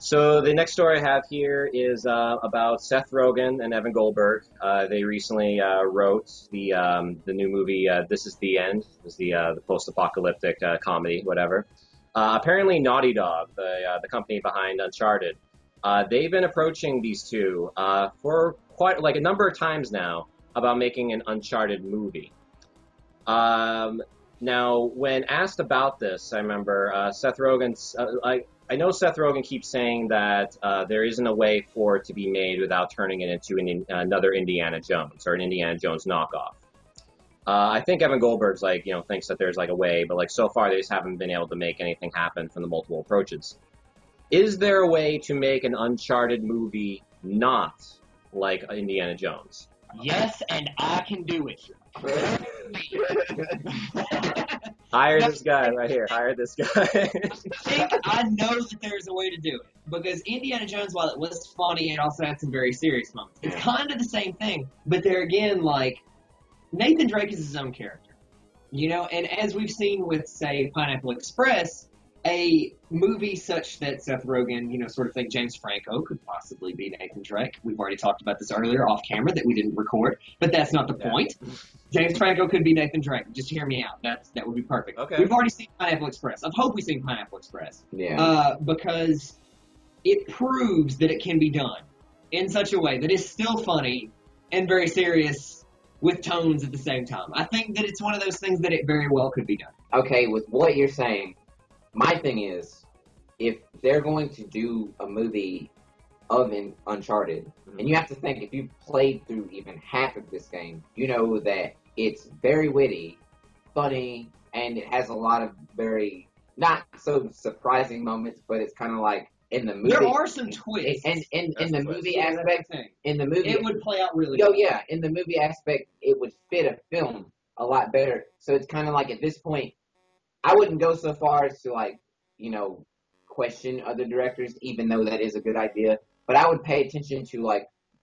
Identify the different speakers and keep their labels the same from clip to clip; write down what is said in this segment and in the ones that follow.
Speaker 1: So the next story I have here is about Seth Rogen and Evan Goldberg. They recently wrote the new movie This Is the End. It's the post-apocalyptic comedy, whatever. Apparently, Naughty Dog, the company behind Uncharted, they've been approaching these two for quite like a number of times now about making an Uncharted movie. Now, when asked about this, I remember Seth Rogen's. I know Seth Rogen keeps saying that there isn't a way for it to be made without turning it into another Indiana Jones or an Indiana Jones knockoff. I think Evan Goldberg's thinks that there's like a way, but like so far they just haven't been able to make anything happen from the multiple approaches. Is there a way to make an Uncharted movie not like Indiana Jones?
Speaker 2: Yes, and I can do it.
Speaker 1: Hire this guy right here. Hire this guy.
Speaker 2: I know that there's a way to do it. Because Indiana Jones, while it was funny, it also had some very serious moments. It's kind of the same thing. But there again, like, Nathan Drake is his own character. You know, and as we've seen with, say, Pineapple Express, a movie such that Seth Rogen, sort of think James Franco could possibly be Nathan Drake. We've already talked about this earlier off camera that we didn't record, but that's not the point. James Franco could be Nathan Drake. Just hear me out. That would be perfect.
Speaker 1: Okay.
Speaker 2: We've already seen Pineapple Express. I hope we've seen Pineapple Express.
Speaker 3: Yeah.
Speaker 2: Because it proves that it can be done in such a way that is still funny and very serious with tones at the same time. I think that it's one of those things that it very well could be done.
Speaker 3: Okay, with what you're saying, my thing is, if they're going to do a movie of Uncharted, and you have to think, if you played through even half of this game, you know that it's very witty, funny, and it has a lot of very, not so surprising moments, but it's kind of like, in the movie.
Speaker 2: There are some twists.
Speaker 3: And in the movie aspect, in the movie,
Speaker 2: it would play out really well.
Speaker 3: Oh yeah, in the movie aspect, it would fit a film a lot better. So it's kind of like, at this point, I wouldn't go so far as to question other directors, even though that is a good idea. But I would pay attention to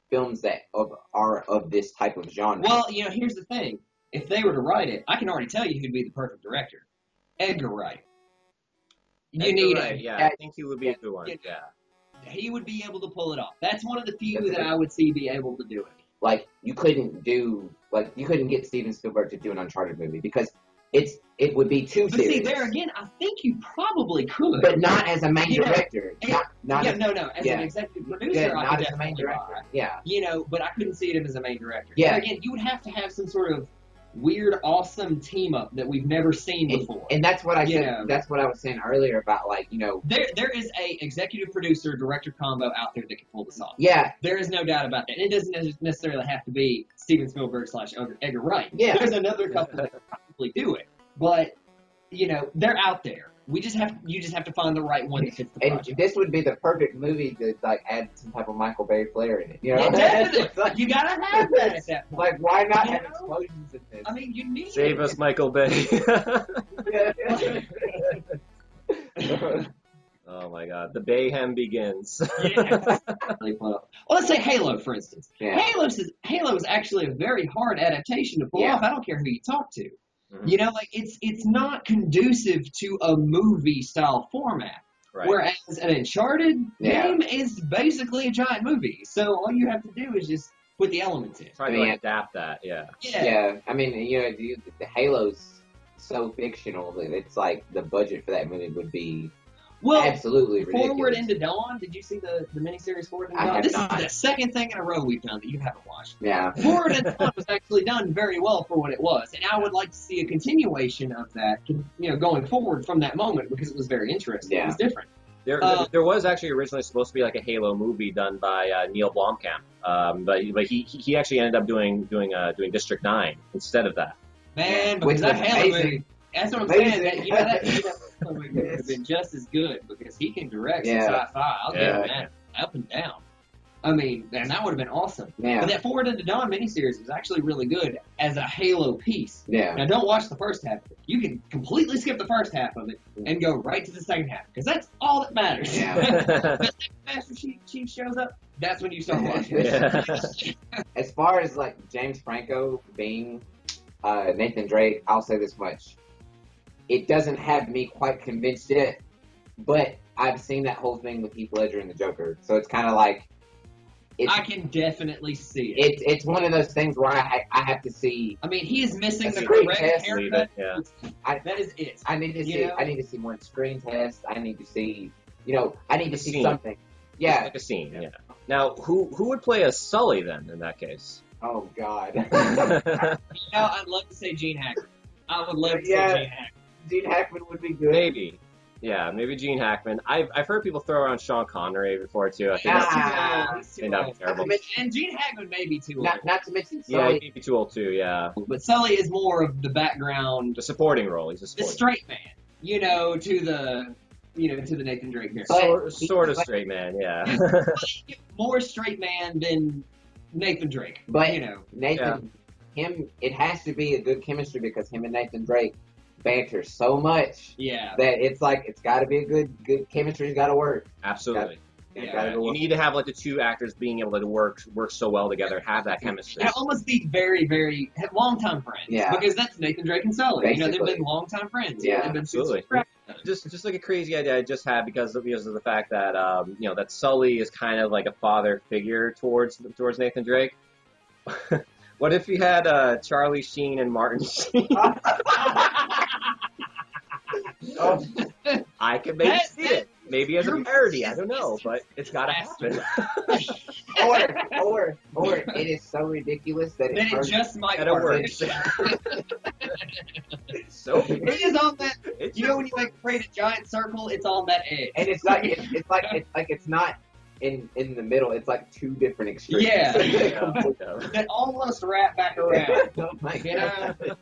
Speaker 3: films that are of this type of genre.
Speaker 2: Well, here's the thing: if they were to write it, I can already tell you who'd be the perfect director. Edgar Wright.
Speaker 1: I think he would be a good one. Yeah,
Speaker 2: he would be able to pull it off. That's one of the few that I would see be able to do it.
Speaker 3: You couldn't get Steven Spielberg to do an Uncharted movie because it would be too serious.
Speaker 2: See, there again, I think you probably could.
Speaker 3: But not as a main director. As
Speaker 2: an executive producer, I could
Speaker 3: not as a main director. Yeah.
Speaker 2: But I couldn't see him as a main director.
Speaker 3: Yeah.
Speaker 2: There again, you would have to have some sort of weird, awesome team up that we've never seen before.
Speaker 3: And that's what I said. That's what I was saying earlier about
Speaker 2: There is a executive producer director combo out there that can pull this off.
Speaker 3: Yeah.
Speaker 2: There is no doubt about that. And it doesn't necessarily have to be Steven Spielberg / Edgar Wright.
Speaker 3: Yeah.
Speaker 2: There's another couple that can probably do it. But they're out there. You just have to find the right one that fits the project.
Speaker 3: And this would be the perfect movie to add some type of Michael Bay flair in it.
Speaker 2: Yeah, definitely. You gotta have that at that point.
Speaker 3: Why not have explosions in this?
Speaker 2: I mean, you need
Speaker 1: Save us, Michael Bay. Oh my God, the Bayhem begins.
Speaker 2: Yeah. Well, let's say Halo, for instance.
Speaker 3: Yeah.
Speaker 2: Halo is actually a very hard adaptation to pull off. I don't care who you talk to. Mm-hmm. It's not conducive to a movie style format.
Speaker 1: Right.
Speaker 2: Whereas an Uncharted game is basically a giant movie. So all you have to do is just put the elements in.
Speaker 1: Try to adapt that, yeah.
Speaker 3: Yeah. I mean, the Halo's so fictional that it's the budget for that movie would be absolutely ridiculous.
Speaker 2: Forward into Dawn, did you see the miniseries Forward into Dawn? This is the second thing in a row we've done that you haven't watched.
Speaker 3: Yeah.
Speaker 2: Forward into Dawn was actually done very well for what it was, and I would like to see a continuation of that, going forward from that moment because it was very interesting.
Speaker 3: Yeah.
Speaker 2: It was different.
Speaker 1: There was actually originally supposed to be a Halo movie done by Neil Blomkamp, but he actually ended up doing District 9 instead of that.
Speaker 2: Man, because that Halo movie, that's what I'm saying. That would have been just as good because he can direct some sci-fi. I'll give him that, up and down. I mean, and that would have been awesome.
Speaker 3: Yeah.
Speaker 2: But that Forward into Dawn miniseries was actually really good as a Halo piece.
Speaker 3: Yeah.
Speaker 2: Now, don't watch the first half of it. You can completely skip the first half of it and go right to the second half because that's all that matters.
Speaker 3: Yeah.
Speaker 2: The Master Chief shows up, that's when you start watching.
Speaker 1: Yeah.
Speaker 3: As far as James Franco being Nathan Drake, I'll say this much. It doesn't have me quite convinced yet, but I've seen that whole thing with Heath Ledger and the Joker, so it's kind of like
Speaker 2: I can definitely see it.
Speaker 3: it's one of those things where I have to see.
Speaker 2: I mean, he is missing
Speaker 3: That's
Speaker 2: the
Speaker 3: a great
Speaker 2: correct
Speaker 3: test,
Speaker 2: haircut.
Speaker 1: yeah.
Speaker 2: That is it.
Speaker 3: I need to see.
Speaker 2: You know?
Speaker 3: I need to see more screen tests. I need to see. I need to see
Speaker 1: Scene.
Speaker 3: something.
Speaker 1: Just
Speaker 3: Yeah.
Speaker 1: like a scene. Yeah. Now, who would play as Sully then in that case?
Speaker 3: Oh God.
Speaker 2: I'd love to say Gene Hackman. I would love to say
Speaker 3: Yeah.
Speaker 2: Gene Hackman.
Speaker 3: Gene Hackman would be good.
Speaker 1: Maybe. Yeah, maybe Gene Hackman. I've heard people throw around Sean Connery before too. I think
Speaker 2: He's
Speaker 1: that's,
Speaker 2: too
Speaker 3: Ah.
Speaker 2: old. He's
Speaker 1: I
Speaker 2: too
Speaker 1: think that'd
Speaker 2: old.
Speaker 1: be terrible.
Speaker 2: And Gene Hackman may be too old.
Speaker 3: Not to mention
Speaker 1: Yeah,
Speaker 3: Sully.
Speaker 1: he'd be too old too. Yeah,
Speaker 2: But Sully is more of the background,
Speaker 1: the supporting role. He's a
Speaker 2: the
Speaker 1: supporting.
Speaker 2: straight man, to the Nathan Drake character.
Speaker 3: But-
Speaker 1: Sort of straight man. Yeah.
Speaker 2: More straight man than Nathan Drake.
Speaker 3: But
Speaker 2: you know,
Speaker 3: Nathan, it has to be a good chemistry because him and Nathan Drake banter so much
Speaker 2: yeah.
Speaker 3: that it's like it's got to be a good chemistry's got to work.
Speaker 1: Absolutely.
Speaker 3: It's
Speaker 2: Yeah.
Speaker 3: gotta go
Speaker 1: You
Speaker 3: work.
Speaker 1: need to have like the two actors being able to work so well together, have that chemistry.
Speaker 2: And almost be very, very long-time friends.
Speaker 3: Yeah.
Speaker 2: Because that's Nathan Drake and Sully.
Speaker 3: Basically.
Speaker 2: They've been long-time friends.
Speaker 3: Yeah,
Speaker 2: They've been
Speaker 1: absolutely.
Speaker 2: super
Speaker 1: Just like a crazy idea I just had because of the fact that that Sully is kind of like a father figure towards Nathan Drake. What if you had Charlie Sheen and Martin Sheen?
Speaker 3: Oh,
Speaker 1: I could maybe
Speaker 2: That-
Speaker 1: see it. Maybe as a
Speaker 2: you're-
Speaker 1: parody. I don't know, but it's got to happen.
Speaker 3: or it is so ridiculous that
Speaker 2: Then
Speaker 3: it
Speaker 2: it
Speaker 3: hurts.
Speaker 2: just might
Speaker 1: That it
Speaker 2: work.
Speaker 1: works. So
Speaker 2: It is on that.
Speaker 1: it's
Speaker 2: You know when you create a giant circle, it's on that edge.
Speaker 3: And it's like it's not in the middle. It's like two different extremes.
Speaker 2: Yeah.
Speaker 1: yeah.
Speaker 2: that almost wrap back around.
Speaker 3: Oh my
Speaker 2: You know?
Speaker 3: God.